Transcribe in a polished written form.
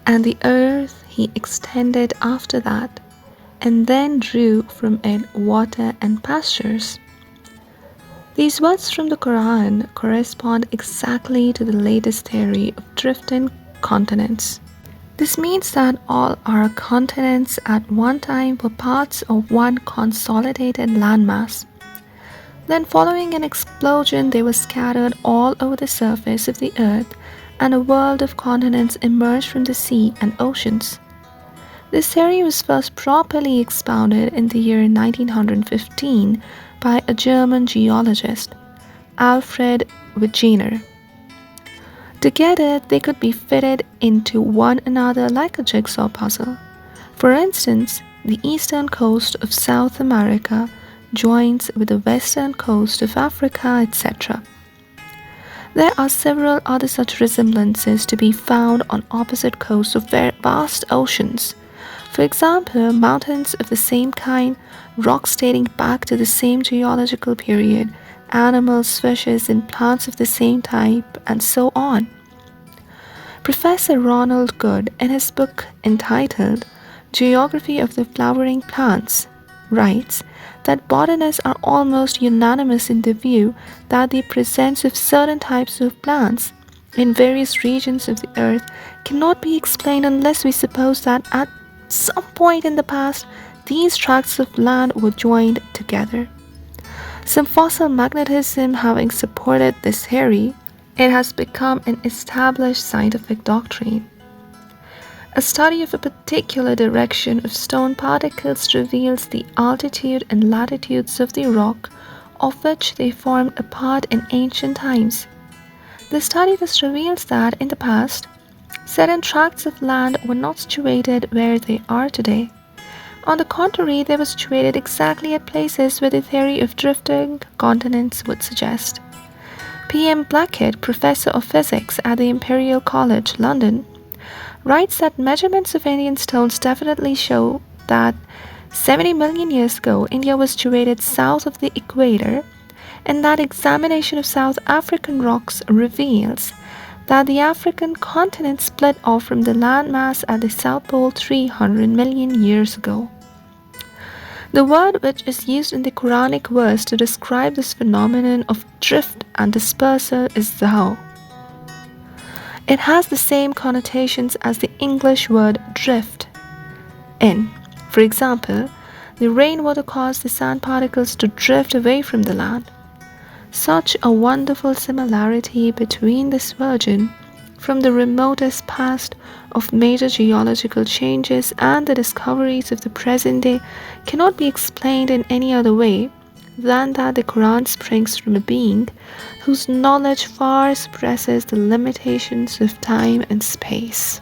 And the earth he extended after that, and then drew from it water and pastures. These words from the Quran correspond exactly to the latest theory of drifting continents. This means that all our continents at one time were parts of one consolidated landmass. Then, following an explosion, they were scattered all over the surface of the earth, and a world of continents emerged from the sea and oceans. This theory was first properly expounded in the year 1915 by a German geologist, Alfred Wegener. Together, they could be fitted into one another like a jigsaw puzzle. For instance, the eastern coast of South America joins with the western coast of Africa, etc. There are several other such resemblances to be found on opposite coasts of vast oceans. For example, mountains of the same kind, rocks dating back to the same geological period, animals, fishes, and plants of the same type, and so on. Professor Ronald Good, in his book entitled Geography of the Flowering Plants, writes that botanists are almost unanimous in the view that the presence of certain types of plants in various regions of the earth cannot be explained unless we suppose that at some point in the past these tracts of land were joined together. Some fossil magnetism having supported this theory, it has become an established scientific doctrine. A study of a particular direction of stone particles reveals the altitude and latitudes of the rock of which they formed a part in ancient times. The study thus reveals that in the past, certain tracts of land were not situated where they are today. On the contrary, they were situated exactly at places where the theory of drifting continents would suggest. P.M. Blackett, professor of physics at the Imperial College, London, writes that measurements of Indian stones definitely show that 70 million years ago India was situated south of the equator, and that examination of South African rocks reveals that the African continent split off from the landmass at the South Pole 300 million years ago. The word which is used in the Quranic verse to describe this phenomenon of drift and dispersal is zaw. It has the same connotations as the English word drift. For example, the rainwater caused the sand particles to drift away from the land. Such a wonderful similarity between this virgin from the remotest past of major geological changes and the discoveries of the present day cannot be explained in any other way than that the Quran springs from a being whose knowledge far surpasses the limitations of time and space.